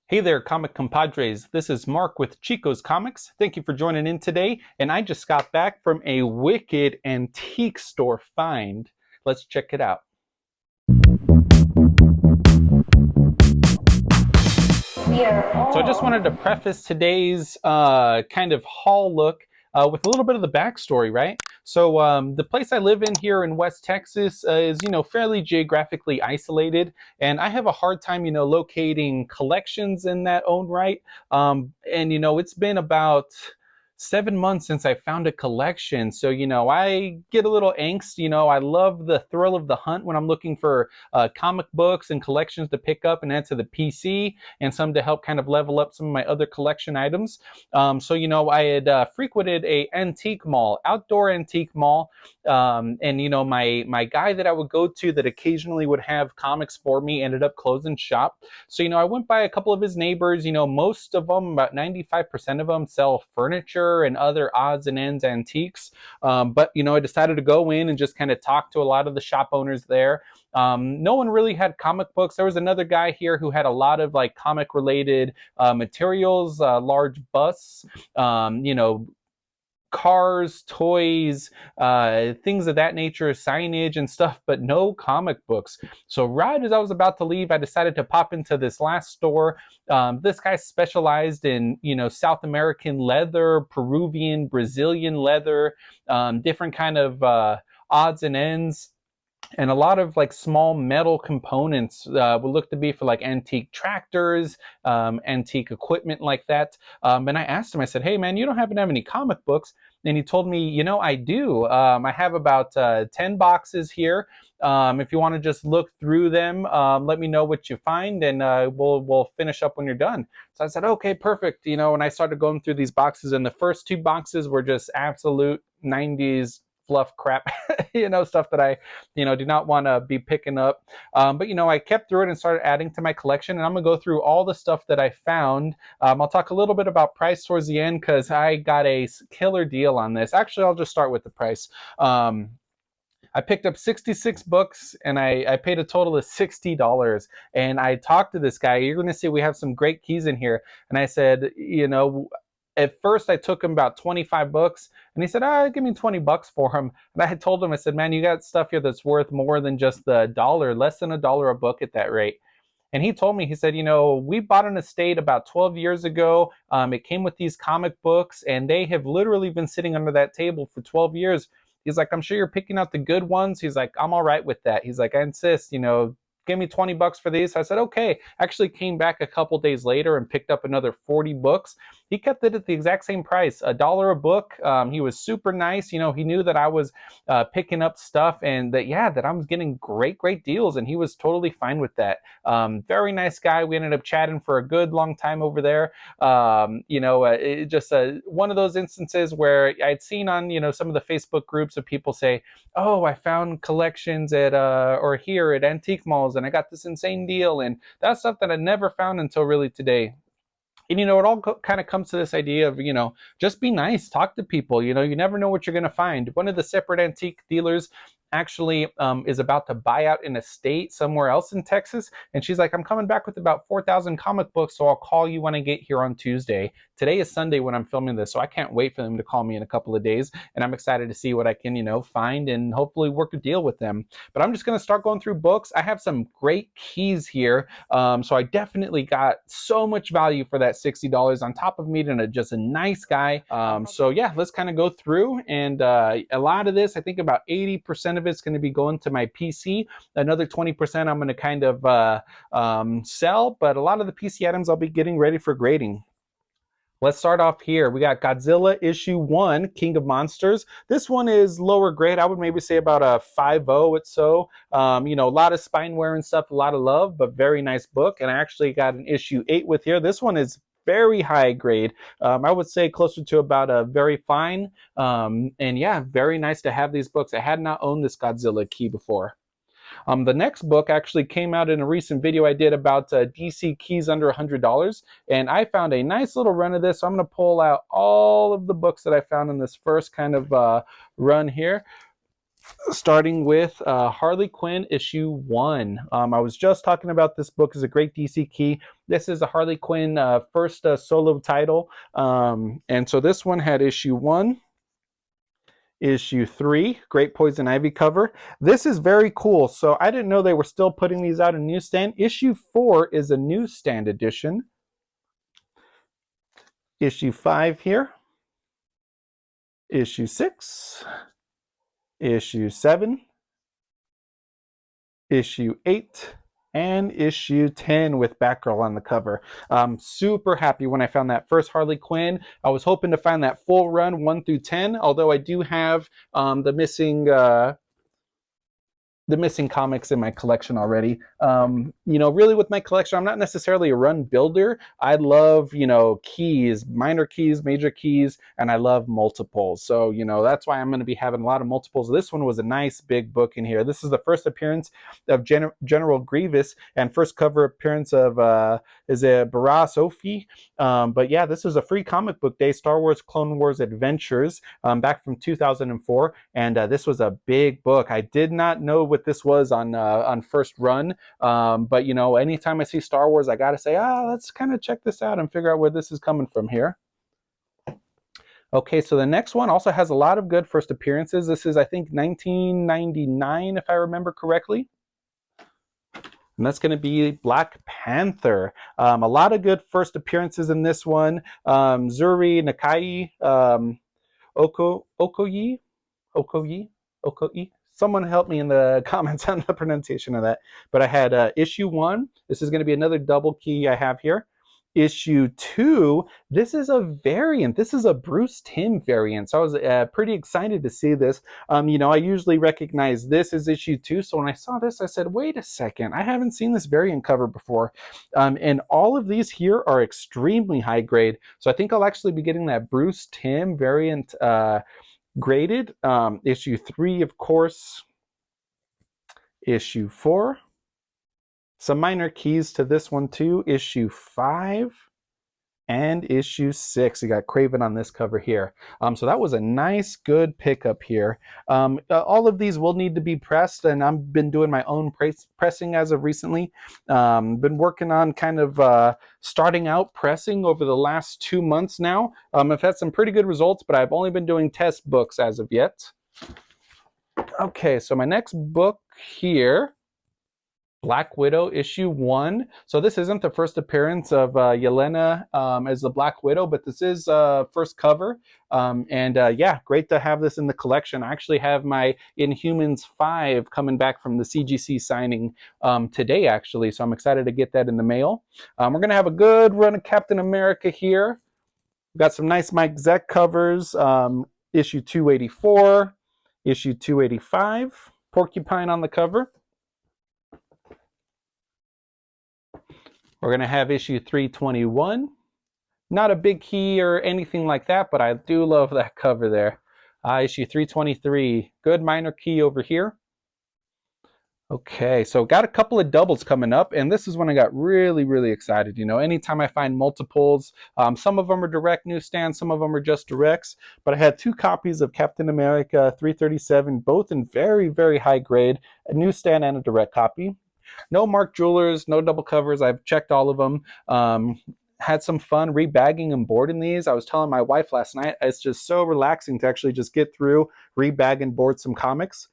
Hey there, comic compadres. This is Mark with Chico's Comics. Thank you for joining in today. And I just got back from a wicked antique store find. Let's check it out. So I just wanted to preface today's kind of haul look with a little bit of the backstory, right? So the place I live in here in West Texas is, fairly geographically isolated, and I have a hard time, locating collections in that own right. And it's been about 7 months since I found a collection. So, I get a little angst. I love the thrill of the hunt when I'm looking for comic books and collections to pick up and add to the PC, and some to help kind of level up some of my other collection items. So, I had frequented a antique mall, outdoor antique mall, and my guy that I would go to that occasionally would have comics for me ended up closing shop. So, I went by a couple of his neighbors. Most of them, about 95% of them, sell furniture and other odds and ends antiques. But I decided to go in and just kind of talk to a lot of the shop owners there. No one really had comic books. There was another guy here who had a lot of like comic related materials, large busts, cars, toys, things of that nature, signage and stuff, but no comic books. So right as I was about to leave, I decided to pop into this last store. This guy specialized in, South American leather, Peruvian, Brazilian leather, different kind of odds and ends, and a lot of like small metal components would look to be for like antique tractors, antique equipment like that. And I asked him, I said, "Hey man, you don't happen to have any comic books?" And he told me, I do. I have about 10 boxes here. If you want to just look through them, let me know what you find, and we'll finish up when you're done. So I said, okay, perfect. And I started going through these boxes, and the first two boxes were just absolute 90s fluff crap, stuff that I, do not want to be picking up. But I kept through it and started adding to my collection, and I'm gonna go through all the stuff that I found. I'll talk a little bit about price towards the end because I got a killer deal on this. Actually, I'll just start with the price. I picked up 66 books, and I paid a total of $60. And I talked to this guy. You're going to see we have some great keys in here. And I said, at first I took him about 25 books, and he said, give me 20 bucks for him. And I had told him, I said, man, you got stuff here that's worth more than just the dollar, less than $1 a book at that rate. And he told me, he said, we bought an estate about 12 years ago. It came with these comic books, and they have literally been sitting under that table for 12 years. He's like, I'm sure you're picking out the good ones. He's like, I'm all right with that. He's like, I insist, give me 20 bucks for these. I said, okay. Actually came back a couple days later and picked up another 40 books. He kept it at the exact same price, $1 a book. He was super nice. He knew that I was picking up stuff, and that I was getting great deals, and he was totally fine with that. Very nice guy. We ended up chatting for a good long time over there. It just one of those instances where I'd seen on, some of the Facebook groups of people say, oh, I found collections at or here at antique malls, and I got this insane deal. And that's stuff that I never found until really today. And it all kind of comes to this idea of, just be nice, talk to people. You never know what you're going to find. One of the separate antique dealers actually is about to buy out an estate somewhere else in Texas. And she's like, I'm coming back with about 4,000 comic books, so I'll call you when I get here on Tuesday. Today is Sunday when I'm filming this, so I can't wait for them to call me in a couple of days. And I'm excited to see what I can, find and hopefully work a deal with them. But I'm just going to start going through books. I have some great keys here. So I definitely got so much value for that $60 on top of meeting just a nice guy. So yeah, let's kind of go through. And a lot of this, I think about 80% of it's going to be going to my PC. Another 20% I'm going to kind of sell. But a lot of the PC items I'll be getting ready for grading. Let's start off here. We got Godzilla issue 1, King of Monsters. This one is lower grade. I would maybe say about a 5.0 or so. A lot of spine wear and stuff, a lot of love, but very nice book. And I actually got an issue 8 with here. This one is very high grade. I would say closer to about a very fine. And yeah, very nice to have these books. I had not owned this Godzilla key before. The next book actually came out in a recent video I did about DC keys under $100, and I found a nice little run of this. So I'm going to pull out all of the books that I found in this first kind of run here. starting with Harley Quinn issue 1. I was just talking about this book is a great DC key. This is a Harley Quinn first solo title. And so this one had issue 1. Issue 3, great Poison Ivy cover. This is very cool. So I didn't know they were still putting these out in newsstand. Issue 4 is a newsstand edition. Issue 5 here. Issue 6. Issue 7. Issue 8. And issue 10 with Batgirl on the cover. I'm super happy when I found that first Harley Quinn. I was hoping to find that full run 1 through 10, although I do have the missing comics in my collection already. Really with my collection, I'm not necessarily a run builder. I love, keys, minor keys, major keys, and I love multiples. So, that's why I'm going to be having a lot of multiples. This one was a nice big book in here. This is the first appearance of General Grievous and first cover appearance of, is it Barras Ophi? But yeah, this was a free comic book day, Star Wars Clone Wars Adventures, back from 2004. And this was a big book. I did not know what this was on first run. But anytime I see Star Wars, I gotta say, let's kind of check this out and figure out where this is coming from here. Okay, so the next one also has a lot of good first appearances. This is, I think, 1999, if I remember correctly. And that's going to be Black Panther. A lot of good first appearances in this one. Zuri Nakai, Okoye. Someone help me in the comments on the pronunciation of that. But I had issue 1. This is going to be another double key I have here. Issue 2, this is a variant. This is a Bruce Timm variant. So I was pretty excited to see this. I usually recognize this as issue 2. So when I saw this, I said, wait a second, I haven't seen this variant cover before. And all of these here are extremely high grade. So I think I'll actually be getting that Bruce Timm variant graded. Issue 3, of course. Issue 4. Some minor keys to this one too. Issue 5 and issue 6. You got Craven on this cover here. So that was a nice, good pickup here. All of these will need to be pressed, and I've been doing my own pressing as of recently. Been working on kind of starting out pressing over the last 2 months now. I've had some pretty good results, but I've only been doing test books as of yet. Okay, so my next book here, Black Widow issue 1. So this isn't the first appearance of Yelena as the Black Widow, but this is first cover. Yeah, great to have this in the collection. I actually have my Inhumans 5 coming back from the CGC signing today, actually. So I'm excited to get that in the mail. We're going to have a good run of Captain America here. We've got some nice Mike Zeck covers. Issue 284, issue 285, Porcupine on the cover. We're going to have issue 321. Not a big key or anything like that, but I do love that cover there. Issue 323. Good minor key over here. Okay, so got a couple of doubles coming up, and this is when I got really, really excited. Anytime I find multiples, some of them are direct newsstands, some of them are just directs, but I had 2 copies of Captain America 337, both in very, very high grade, a newsstand and a direct copy. No Mark Jewelers, no double covers. I've checked all of them. Had some fun rebagging and boarding these. I was telling my wife last night, it's just so relaxing to actually just get through, rebag and board some comics.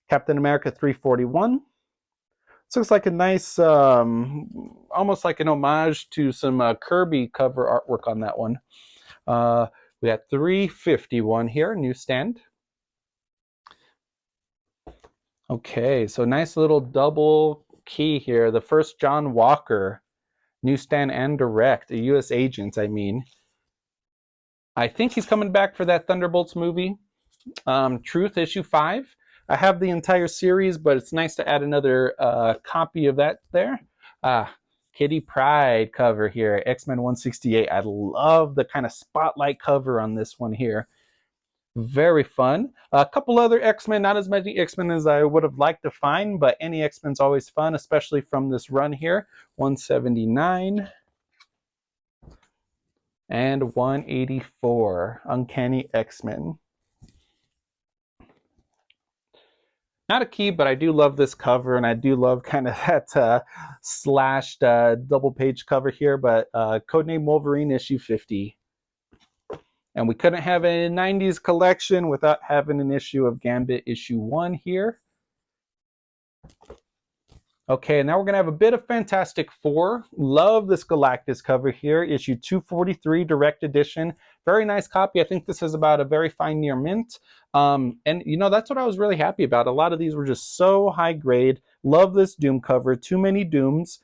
Captain America 341. This looks like a nice, almost like an homage to some Kirby cover artwork on that one. We got 351 here, newsstand. Okay, so nice little double key here. The first John Walker, newsstand and direct, a U.S. agent, I mean. I think he's coming back for that Thunderbolts movie. Truth, issue 5. I have the entire series, but it's nice to add another copy of that there. Kitty Pryde cover here, X-Men 168. I love the kind of spotlight cover on this one here. Very fun. A couple other X-Men, not as many X-Men as I would have liked to find, but any X-Men's always fun, especially from this run here. 179 and 184, Uncanny X-Men. Not a key, but I do love this cover, and I do love kind of that slashed double page cover here. But Codename Wolverine issue 50. And we couldn't have a 90s collection without having an issue of Gambit issue 1 here. Okay, now we're going to have a bit of Fantastic Four. Love this Galactus cover here, issue 243, direct edition. Very nice copy. I think this is about a very fine near mint. And, you know, that's what I was really happy about. A lot of these were just so high grade. Love this Doom cover. Too many Dooms.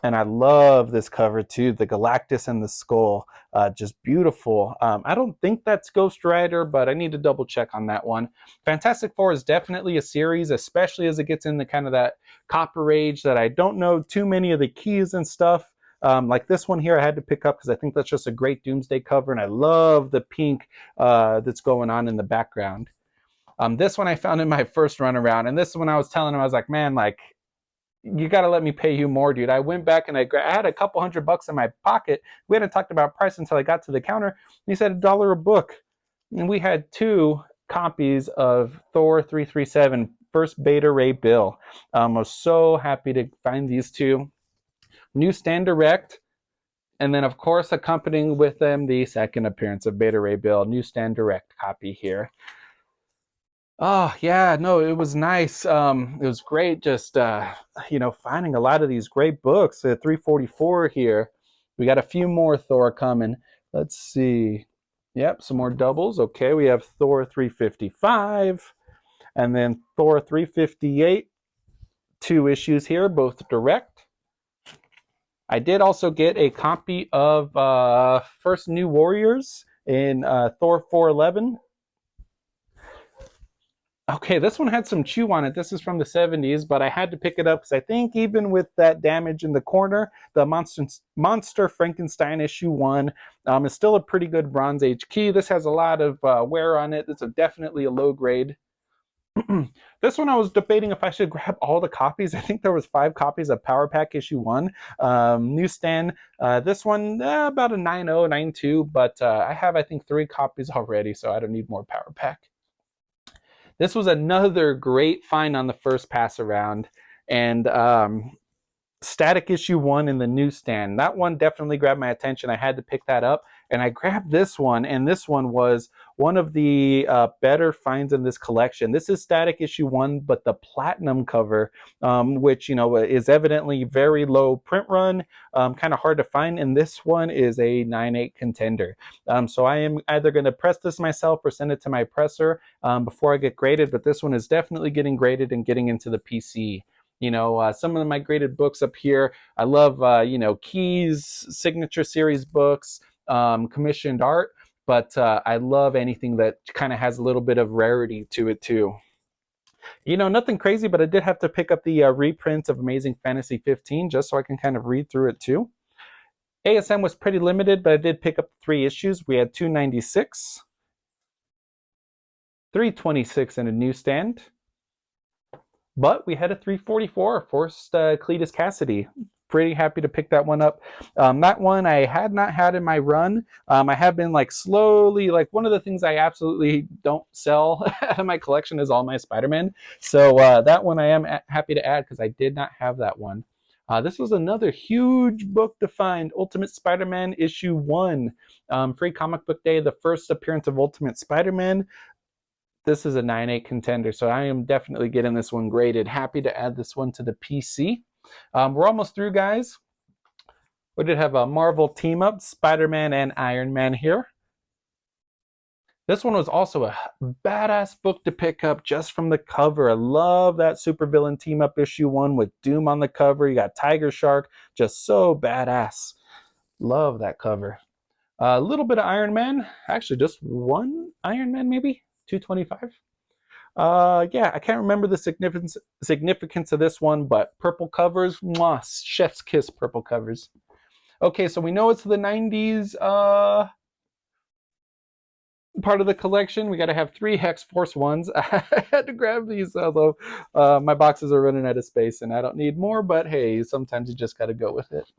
And I love this cover too, the Galactus and the skull, just beautiful. I don't think that's Ghost Rider, but I need to double check on that one. Fantastic Four is definitely a series, especially as it gets into kind of that Copper Age that I don't know too many of the keys and stuff. Like this one here I had to pick up because I think that's just a great Doomsday cover, and I love the pink that's going on in the background. This one I found in my first run around, and this one I was telling him, I was like, man, like, you got to let me pay you more, dude. I went back and I had a couple $100 in my pocket. We hadn't talked about price until I got to the counter. And he said $1 a book. And we had 2 copies of Thor 337, first Beta Ray Bill. I was so happy to find these 2. Newsstand Direct. And then, of course, accompanying with them, the second appearance of Beta Ray Bill, Newsstand Direct copy here. Oh yeah, no, it was nice. It was great just you know, finding a lot of these great books at 344 here. We got a few more Thor coming. Let's see. Yep, some more doubles. Okay, we have Thor 355 and then Thor 358. 2 issues here, both direct. I did also get a copy of First New Warriors in Thor 411. Okay, this one had some chew on it. This is from the 70s, but I had to pick it up because I think even with that damage in the corner, the Monster Frankenstein issue 1 is still a pretty good Bronze Age key. This has a lot of wear on it. It's definitely a low grade. This one I was debating if I should grab all the copies. I think there was 5 copies of Power Pack issue 1. Newsstand. This one, about a 9.0, 9.2, but I have, I think, 3 copies already, so I don't need more Power Pack. This was another great find on the first pass around, and Static issue 1 in the newsstand. That one definitely grabbed my attention. I had to pick that up, and I grabbed this one, and this one was one of the better finds in this collection. This is Static issue 1, but the platinum cover, which, you know, is evidently very low print run, kind of hard to find, and this one is a 9.8 contender. So I am either going to press this myself or send it to my presser before I get graded, but this one is definitely getting graded and getting into the PC. You know, some of my graded books up here, I love, you know, Keys, Signature Series books, commissioned art, but I love anything that kind of has a little bit of rarity to it too. You know, nothing crazy, but I did have to pick up the reprint of Amazing Fantasy 15 just so I can kind of read through it too. ASM was pretty limited, but I did pick up 3 issues. We had 296, 326 in a newsstand, but we had a 344, Forced Cletus Cassidy. Pretty happy to pick that one up. That one I had not had in my run. I have been like slowly, like one of the things I absolutely don't sell out of my collection is all my Spider-Man. So that one I am happy to add because I did not have that one. This was another huge book to find, Ultimate Spider-Man issue 1. Free comic book day, the first appearance of Ultimate Spider-Man. This is a 9.8 contender, so I am definitely getting this one graded. Happy to add this one to the PC. We're almost through, guys. We did have a Marvel team up, Spider-Man and Iron Man here. This one was also a badass book to pick up just from the cover. I love that supervillain team up issue 1 with Doom on the cover. You got Tiger Shark, just so badass. Love that cover. A little bit of Iron Man, actually just one Iron Man maybe, 225. Yeah, I can't remember the significance of this one, but purple covers, mwah, chef's kiss purple covers. Okay, so we know it's the 90s part of the collection. We got to have 3 Hex Force ones. I had to grab these, although my boxes are running out of space and I don't need more, but hey, sometimes you just got to go with it.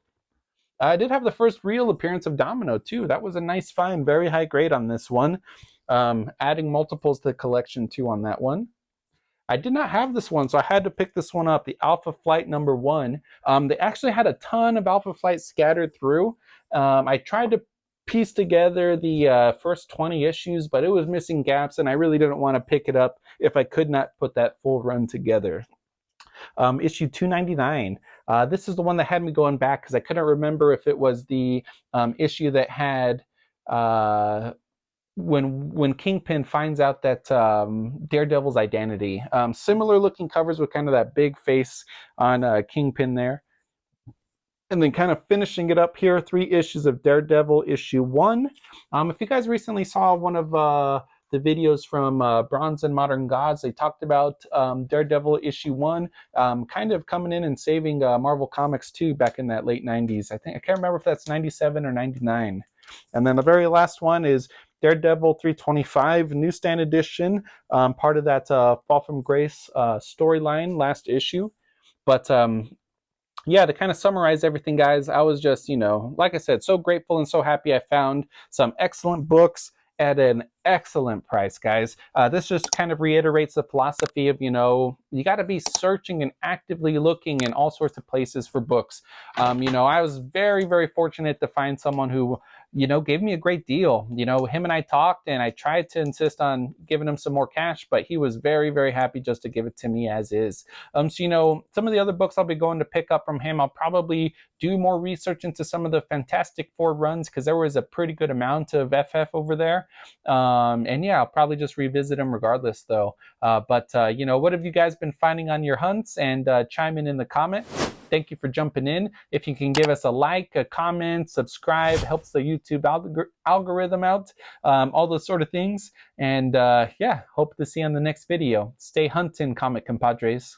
I did have the first real appearance of Domino too. That was a nice find, very high grade on this one. Adding multiples to the collection too on that one. I did not have this one, so I had to pick this one up, the Alpha Flight #1. They actually had a ton of Alpha Flight scattered through. I tried to piece together the first 20 issues, but it was missing gaps, and I really didn't want to pick it up if I could not put that full run together. Issue 299. This is the one that had me going back because I couldn't remember if it was the issue that had when Kingpin finds out that Daredevil's identity. Similar looking covers with kind of that big face on Kingpin there. And then kind of finishing it up here, 3 issues of Daredevil issue 1. If you guys recently saw one of the videos from Bronze and Modern Gods, they talked about Daredevil issue 1 kind of coming in and saving Marvel Comics 2 back in that late 90s. I can't remember if that's 97 or 99. And then the very last one is Daredevil 325 newsstand edition, part of that Fall from Grace storyline last issue. But yeah, to kind of summarize everything, guys, I was just, like I said, so grateful and so happy I found some excellent books at an excellent price, guys. This just kind of reiterates the philosophy of, you got to be searching and actively looking in all sorts of places for books. I was very, very fortunate to find someone who, gave me a great deal. Him and I talked, and I tried to insist on giving him some more cash, but he was very, very happy just to give it to me as is. So, some of the other books I'll be going to pick up from him, I'll probably do more research into some of the Fantastic Four runs because there was a pretty good amount of FF over there. And yeah, I'll probably just revisit them regardless, though. But what have you guys been finding on your hunts? And chime in the comments. Thank you for jumping in. If you can give us a like, a comment, subscribe, helps the YouTube algorithm out, all those sort of things. And yeah, hope to see you on the next video. Stay hunting, comic compadres.